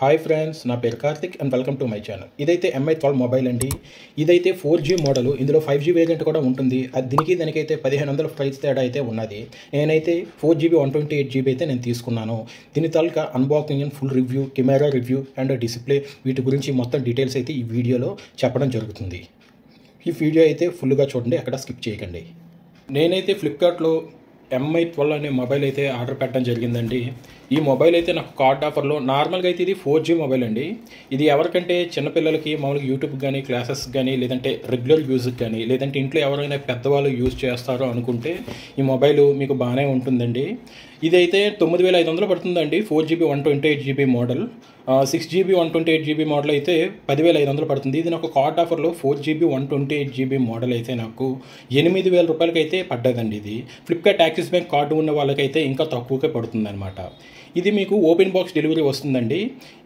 Hi friends, నా పేరు Karthik and welcome to my channel. ఇదైతే MI12 మొబైల్ అండి. ఇదైతే 4G మోడల్. ఇందులో 5G వేరియంట్ కూడా ఉంటుంది. దానికైతే 1500 ప్రైస్ తేడా అయితే ఉన్నది. నేనైతే 4GB 128GB అయితే నేను తీసుకున్నాను. దీని తాలూకా unboxing and full review, camera review and display వీటి గురించి మొత్తం డీటెయిల్స్ అయితే ఈ వీడియోలో చెప్పడం జరుగుతుంది. ఈ వీడియో అయితే ఫుల్గా చూడండి, అక్కడ స్కిప్ చేయకండి. నేనైతే ఫ్లిప్కార్ట్లో MI12 అనే మొబైల్ అయితే ఆర్డర్ పెట్టడం జరిగిందండి. ఈ మొబైల్ అయితే నాకు కార్డ్ ఆఫర్లో నార్మల్గా అయితే ఇది 4G మొబైల్ అండి. ఇది ఎవరికంటే చిన్నపిల్లలకి మామూలుగా యూట్యూబ్ కానీ, క్లాసెస్ కానీ, లేదంటే రెగ్యులర్ యూజ్కి కానీ, లేదంటే ఇంట్లో ఎవరైనా పెద్దవాళ్ళు యూజ్ చేస్తారో అనుకుంటే ఈ మొబైల్ మీకు బాగానే ఉంటుందండి. ఇదైతే 9500 పడుతుందండి. 4GB 128GB model. 6GB 128GB model అయితే 10500 పడుతుంది. ఇది నాకు కార్డ్ ఆఫర్లో 4GB 128GB మోడల్ అయితే నాకు 8000 రూపాయలకి అయితే పడ్డదండి. ఇది ఫ్లిప్కార్ట్ యాక్సిస్ బ్యాంక్ కార్డు ఉన్న వాళ్ళకైతే ఇంకా తక్కువకే పడుతుంది అనమాట. ఇది మీకు ఓపెన్ బాక్స్ డెలివరీ వస్తుందండి.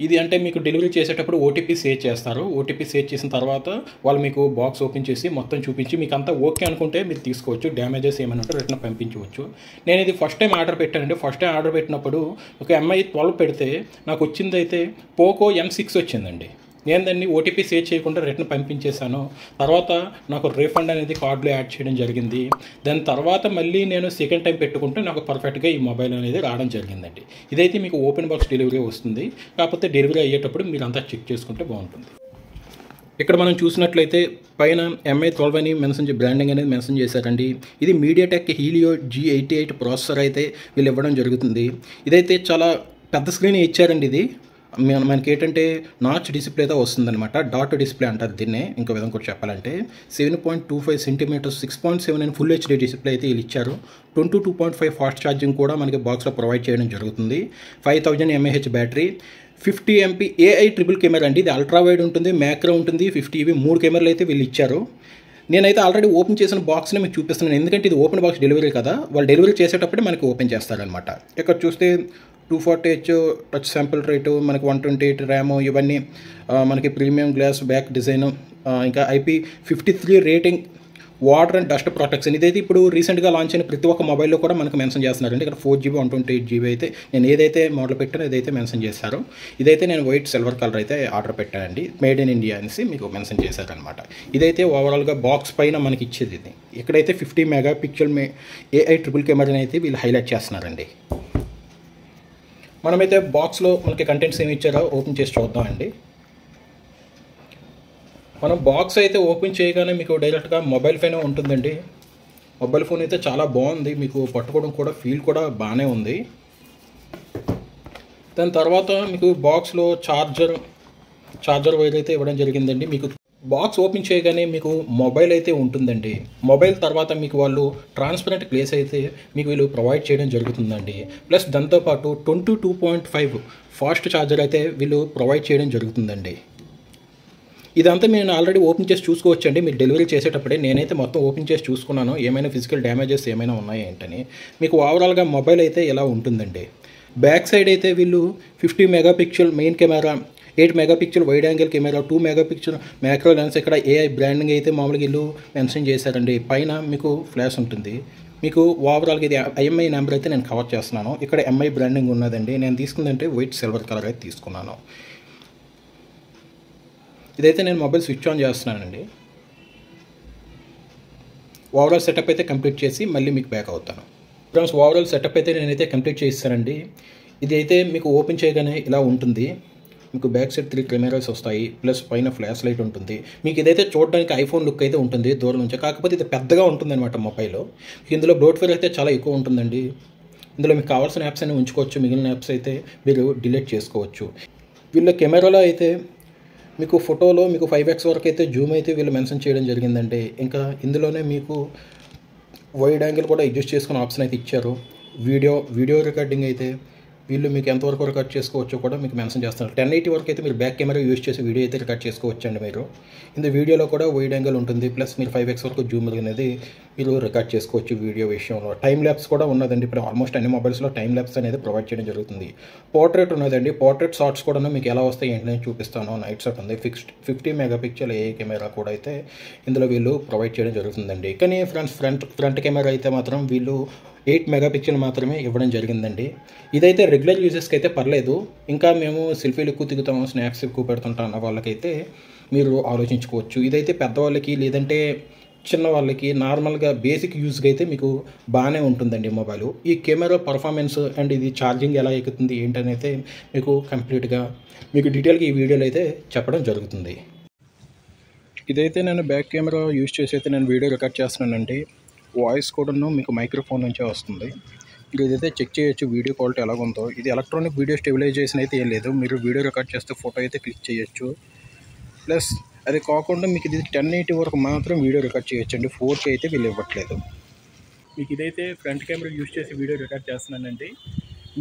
ఇది అంటే మీకు డెలివరీ చేసేటప్పుడు ఓటీపీ షేర్ చేస్తారు. ఓటీపీ షేర్ చేసిన తర్వాత వాళ్ళు మీకు బాక్స్ ఓపెన్ చేసి మొత్తం చూపించి మీకు అంతా ఓకే అనుకుంటే మీరు తీసుకోవచ్చు. డ్యామేజెస్ ఏమైనా ఉంటే రిటర్న్ పంపించవచ్చు. నేను ఇది ఫస్ట్ టైం ఆర్డర్ పెట్టానండి. ఫస్ట్ టైం ఆర్డర్ పెట్టినప్పుడు ఒక MI12 పెడితే నాకు వచ్చింది అయితే పోకో M6 వచ్చిందండి. నేను దాన్ని ఓటీపీ షేర్ చేయకుండా రిటర్న్ పంపించేశాను. తర్వాత నాకు రీఫండ్ అనేది కార్డులో యాడ్ చేయడం జరిగింది. దాని తర్వాత మళ్ళీ నేను సెకండ్ టైం పెట్టుకుంటే నాకు పర్ఫెక్ట్గా ఈ మొబైల్ అనేది రావడం జరిగిందండి. ఇదైతే మీకు ఓపెన్ బాక్స్ డెలివరీ వస్తుంది. కాకపోతే డెలివరీ అయ్యేటప్పుడు మీరు అంతా చెక్ చేసుకుంటే బాగుంటుంది. ఇక్కడ మనం చూసినట్లయితే పైన MI12 అని బ్రాండింగ్ అనేది మెన్షన్ చేశారండి. ఇది మీడియాటెక్ హీలియో G88 ప్రాసెసర్ అయితే వీళ్ళు ఇవ్వడం జరుగుతుంది. ఇదైతే చాలా పెద్ద స్క్రీన్ ఇచ్చారండి. ఇది మనకి ఏంటంటే నాచ్ డిస్ప్లేతో వస్తుందన్నమాట. డాట్ డిస్ప్లే అంటారు దీన్నే. ఇంకో విధంగా కూడా చెప్పాలంటే 7.25 సెంటీమీటర్స్ 6.7 ఫుల్ HD డిస్ప్లే అయితే వీళ్ళు ఇచ్చారు. 22.5 ఫాస్ట్ ఛార్జింగ్ కూడా మనకి బాక్స్లో ప్రొవైడ్ చేయడం జరుగుతుంది. 5000 mAh battery, 50 MP AI triple camera అండి. ఇది అల్ట్రా వైడ్ ఉంటుంది, మ్యాక్రో ఉంటుంది, 50 ఇవి 3 కెమెరాలు అయితే వీళ్ళు ఇచ్చారు. నేనైతే ఆల్రెడీ ఓపెన్ చేసిన బాక్స్ని మీకు చూపిస్తున్నాను, ఎందుకంటే ఇది ఓపెన్ బాక్స్ డెలివరీ కదా. వాళ్ళు డెలివరీ చేసేటప్పుడే మనకి ఓపెన్ చేస్తారనమాట. ఇక్కడ చూస్తే 240Hz టచ్ శాంపుల్ రేటు, మనకి 128 ర్యామ్, ఇవన్నీ మనకి ప్రీమియం గ్లాస్ బ్యాక్ డిజైన్, ఇంకా IP53 rating, water and dust protection. ఇదైతే ఇప్పుడు రీసెంట్గా లాంచ్ అయిన ప్రతి ఒక్క మొబైల్లో కూడా మనకు మెన్షన్ చేస్తున్నారండి. ఇక్కడ 4GB 128GB అయితే నేను ఏదైతే మోడల్ పెట్టానో ఇదైతే మెన్షన్ చేశారు. ఇదైతే నేను వైట్ సిల్వర్ కలర్ అయితే ఆర్డర్ పెట్టానండి. మేడ్ ఇన్ ఇండియా అనేసి మీకు మెన్షన్ చేశారనమాట. ఇదైతే ఓవరాల్గా బాక్స్ పైన మనకి ఇచ్చేది ఇది. ఇక్కడైతే 50 మెగాపిక్సెల్ AI ట్రిపుల్ కెమెరాని అయితే వీళ్ళు హైలైట్ చేస్తున్నారండి. మనమైతే బాక్స్లో మనకి కంటెంట్స్ ఏమి ఇచ్చారో ఓపెన్ చేసి చూద్దామండి. మనం బాక్స్ అయితే ఓపెన్ చేయగానే మీకు డైరెక్ట్గా మొబైల్ ఫోన్ ఉంటుందండి. మొబైల్ ఫోన్ అయితే చాలా బాగుంది, మీకు పట్టుకోవడం కూడా ఫీల్ కూడా బాగానే ఉంది. దాని తర్వాత మీకు బాక్స్లో చార్జర్ వైర్ అయితే ఇవ్వడం జరిగిందండి. మీకు బాక్స్ ఓపెన్ చేయగానే మీకు మొబైల్ అయితే ఉంటుందండి. మొబైల్ తర్వాత మీకు వాళ్ళు ట్రాన్స్పరెంట్ గ్లేస్ అయితే మీకు వీళ్ళు ప్రొవైడ్ చేయడం జరుగుతుందండి. ప్లస్ దాంతోపాటు 22.5 ఫాస్ట్ ఛార్జర్ అయితే వీళ్ళు ప్రొవైడ్ చేయడం జరుగుతుందండి. ఇదంతా నేను ఆల్రెడీ ఓపెన్ చేసి చూసుకోవచ్చండి మీరు డెలివరీ చేసేటప్పుడే. నేనైతే మొత్తం ఓపెన్ చేసి చూసుకున్నాను, ఏమైనా ఫిజికల్ డ్యామేజెస్ ఏమైనా ఉన్నాయా ఏంటని. మీకు ఓవరాల్గా మొబైల్ అయితే ఇలా ఉంటుందండి. బ్యాక్ సైడ్ అయితే వీళ్ళు 50 megapixel main camera, 8 megapixel wide angle camera, 2 megapixel macro lens, ఇక్కడ AI బ్రాండింగ్ అయితే మామూలుగా వీళ్ళు మెన్షన్ చేశారండి. పైన మీకు ఫ్లాష్ ఉంటుంది. మీకు ఓవరాల్గా ఇది IMEI నెంబర్ అయితే నేను కవర్ చేస్తున్నాను. ఇక్కడ MI బ్రాండింగ్ ఉన్నదండి. నేను తీసుకుందంటే వైట్ సిల్వర్ కలర్ అయితే తీసుకున్నాను. ఇదైతే నేను మొబైల్ స్విచ్ ఆన్ చేస్తున్నానండి. ఓవరాల్ సెటప్ అయితే కంప్లీట్ చేసి మళ్ళీ మీకు బ్యాక్ అవుతాను. ఫ్రెండ్స్, ఓవరాల్ సెటప్ అయితే నేనైతే కంప్లీట్ చేస్తానండి. ఇది అయితే మీకు ఓపెన్ చేయగానే ఇలా ఉంటుంది. మీకు బ్యాక్ సైడ్ 3 కెమెరాస్ వస్తాయి, ప్లస్ పైన ఫ్లాష్ లైట్ ఉంటుంది. మీకు ఇదైతే చూడడానికి ఐఫోన్ లుక్ అయితే ఉంటుంది దూరం నుంచి, కాకపోతే ఇది పెద్దగా ఉంటుంది అనమాట మొబైల్. ఇందులో బ్లోట్వేర్ అయితే చాలా ఎక్కువ ఉంటుందండి. ఇందులో మీకు కావాల్సిన యాప్స్ అన్ని ఉంచుకోవచ్చు, మిగిలిన యాప్స్ అయితే మీరు డిలీట్ చేసుకోవచ్చు. వీళ్ళ కెమెరాలో అయితే మీకు ఫోటోలో మీకు 5x వరకు అయితే జూమ్ అయితే వీళ్ళు మెన్షన్ చేయడం జరిగిందండి. ఇంకా ఇందులోనే మీకు వైడ్ యాంగిల్ కూడా అడ్జస్ట్ చేసుకునే ఆప్షన్ అయితే ఇచ్చారు. వీడియో రికార్డింగ్ అయితే వీళ్ళు మీకు ఎంతవరకు రికార్డ్ చేసుకోవచ్చో కూడా మీకు మెన్షన్ చేస్తున్నారు. 1080 వరకు అయితే మీరు బ్యాక్ కెమెరా యూజ్ చేసి వీడియో అయితే రికార్డ్ చేసుకోవచ్చు అండి. మీరు ఇందు వీడియోలో కూడా వైడ్ యాంగిల్ ఉంటుంది, ప్లస్ మీరు 5x వరకు జూమ్ అనేది మీరు రికార్డ్ చేసుకోవచ్చు వీడియో విషయంలో. టైం ల్యాప్స్ కూడా ఉన్నదండి. ఇప్పుడు ఆల్మోస్ట్ అన్ని మొబైల్స్లో టైం ల్యాప్స్ అనేది ప్రొవైడ్ చేయడం జరుగుతుంది. పోర్ట్రేట్ ఉన్నదండి. పోర్ట్రేట్ షాట్స్ కూడా మీకు ఎలా వస్తాయి ఏంటి నేను చూపిస్తాను. నైట్ షాట్ ఉంది. 50 మెగాపిక్సెల్ ఏ కెమెరా కూడా అయితే ఇందులో వీళ్ళు ప్రొవైడ్ చేయడం జరుగుతుందండి. కానీ ఫ్రంట్ కెమెరా అయితే మాత్రం వీళ్ళు 8 మెగాపిక్సెల్ మాత్రమే ఇవ్వడం జరిగిందండి. ఇదైతే రెగ్యులర్ యూజర్స్కి అయితే పర్లేదు. ఇంకా మేము సెల్ఫీలు ఎక్కువ దిగుతాము, స్నాప్స్ ఎక్కువ పెడుతుంటాం అన్న వాళ్ళకైతే మీరు ఆలోచించుకోవచ్చు. ఇదైతే పెద్దవాళ్ళకి లేదంటే చిన్న వాళ్ళకి నార్మల్గా బేసిక్ యూజ్కి అయితే మీకు బాగానే ఉంటుందండి మొబైల్. ఈ కెమెరా పర్ఫార్మెన్స్ అండ్ ఇది ఛార్జింగ్ ఎలా ఎక్కుతుంది ఏంటని అయితే మీకు కంప్లీట్గా మీకు డీటెయిల్గా ఈ వీడియోలో అయితే చెప్పడం జరుగుతుంది. ఇదైతే నేను బ్యాక్ కెమెరా యూజ్ చేసి అయితే నేను వీడియో రికార్డ్ చేస్తున్నానండి. వాయిస్ కూడాను మీకు మైక్రోఫోన్ నుంచే వస్తుంది. మీరు ఇదైతే చెక్ చేయొచ్చు వీడియో క్వాలిటీ ఎలాగుందో. ఇది ఎలక్ట్రానిక్ వీడియో స్టెబిలైజేషన్ అయితే ఏం లేదు. మీరు వీడియో రికార్డ్ చేస్తే ఫోటో అయితే క్లిక్ చేయొచ్చు. ప్లస్ అది కాకుండా మీకు ఇది 1080 వరకు మాత్రం వీడియో రికార్డ్ చేయొచ్చండి. 4K అయితే వీళ్ళు ఇవ్వట్లేదు. మీకు ఇదైతే ఫ్రంట్ కెమెరా యూజ్ చేసి వీడియో రికార్డ్ చేస్తున్నానండి.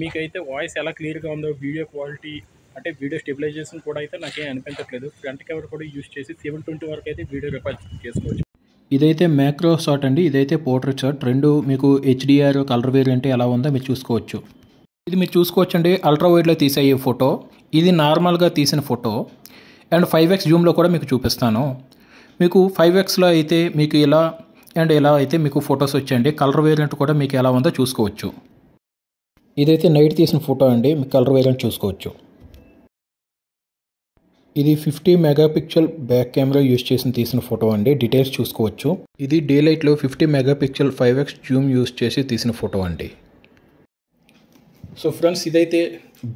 మీకైతే వాయిస్ ఎలా క్లియర్గా ఉందో వీడియో క్వాలిటీ అంటే వీడియో స్టెబిలైజేషన్ కూడా అయితే నాకేం అనిపించట్లేదు. ఫ్రంట్ కెమెరా కూడా యూజ్ చేసి 720 వరకు అయితే వీడియో రికార్డ్ చేసుకోవచ్చు. ఇదైతే మ్యాక్రో షాట్ అండి. ఇదైతే పోర్ట్రేట్ షాట్. రెండు మీకు HDR కలర్ వేరియంట్ ఎలా ఉందో మీరు చూసుకోవచ్చు. ఇది మీరు చూసుకోవచ్చండి. అల్ట్రా వైడ్లో తీసే ఈ ఫోటో, ఇది నార్మల్గా తీసిన ఫోటో. అండ్ 5x జూమ్లో కూడా మీకు చూపిస్తాను. మీకు 5xలో అయితే మీకు ఇలా అండ్ ఇలా అయితే మీకు ఫొటోస్ వచ్చాయండి. కలర్ వేరియంట్ కూడా మీకు ఎలా ఉందో చూసుకోవచ్చు. ఇదైతే నైట్ తీసిన ఫోటో అండి. మీకు కలర్ వేరియంట్ చూసుకోవచ్చు. ఇది 50 మెగాపిక్సెల్ బ్యాక్ కెమెరా యూజ్ చేసి తీసిన ఫోటో అండి. డీటెయిల్స్ చూసుకోవచ్చు. ఇది డే లైట్లో 50 మెగాపిక్సెల్ 5x జూమ్ యూజ్ చేసి తీసిన ఫోటో అండి. సో ఫ్రెండ్స్, ఇదైతే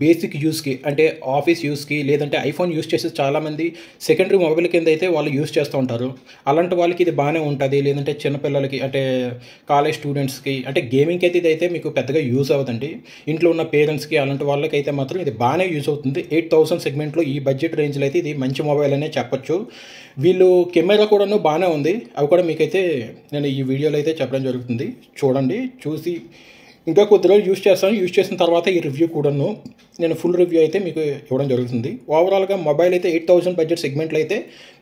బేసిక్ యూస్కి అంటే ఆఫీస్ యూస్కి లేదంటే ఐఫోన్ యూస్ చేసి చాలామంది సెకండరీ మొబైల్ కింద అయితే వాళ్ళు యూస్ చేస్తూ ఉంటారు. అలాంటి వాళ్ళకి ఇది బాగానే ఉంటుంది. లేదంటే చిన్నపిల్లలకి అంటే కాలేజ్ స్టూడెంట్స్కి అంటే గేమింగ్కి అయితే ఇదైతే మీకు పెద్దగా యూజ్ అవుతుంది. ఇంట్లో ఉన్న పేరెంట్స్కి అలాంటి వాళ్ళకైతే మాత్రం ఇది బాగానే యూజ్ అవుతుంది. 8000 సెగ్మెంట్లో ఈ బడ్జెట్ రేంజ్లో అయితే ఇది మంచి మొబైల్ అనే చెప్పొచ్చు. వీళ్ళు కెమెరా కూడాను బాగానే ఉంది. అవి కూడా మీకైతే నేను ఈ వీడియోలో అయితే చెప్పడం జరుగుతుంది. చూడండి, చూసి ఇంకా కొద్ది రోజులు యూజ్ చేస్తాను. యూజ్ చేసిన తర్వాత ఈ రివ్యూ కూడాను నేను ఫుల్ రివ్యూ అయితే మీకు ఇవ్వడం జరుగుతుంది. ఓవరాల్గా మొబైల్ అయితే 8000 బడ్జెట్ సెగ్మెంట్లో అయితే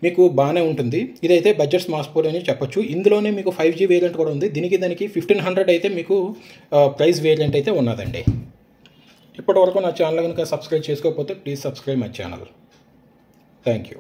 మీకు బాగానే ఉంటుంది. ఇదైతే బడ్జెట్ స్మార్ట్ ఫోన్ అని చెప్పొచ్చు. ఇందులోనే మీకు 5G వేరియంట్ కూడా ఉంది. దానికి 1500 అయితే మీకు ప్రైస్ వేరియంట్ అయితే ఉన్నదండి. ఇప్పటివరకు నా ఛానల్ కనుక సబ్స్క్రైబ్ చేసుకోకపోతే please subscribe my channel. Thank you.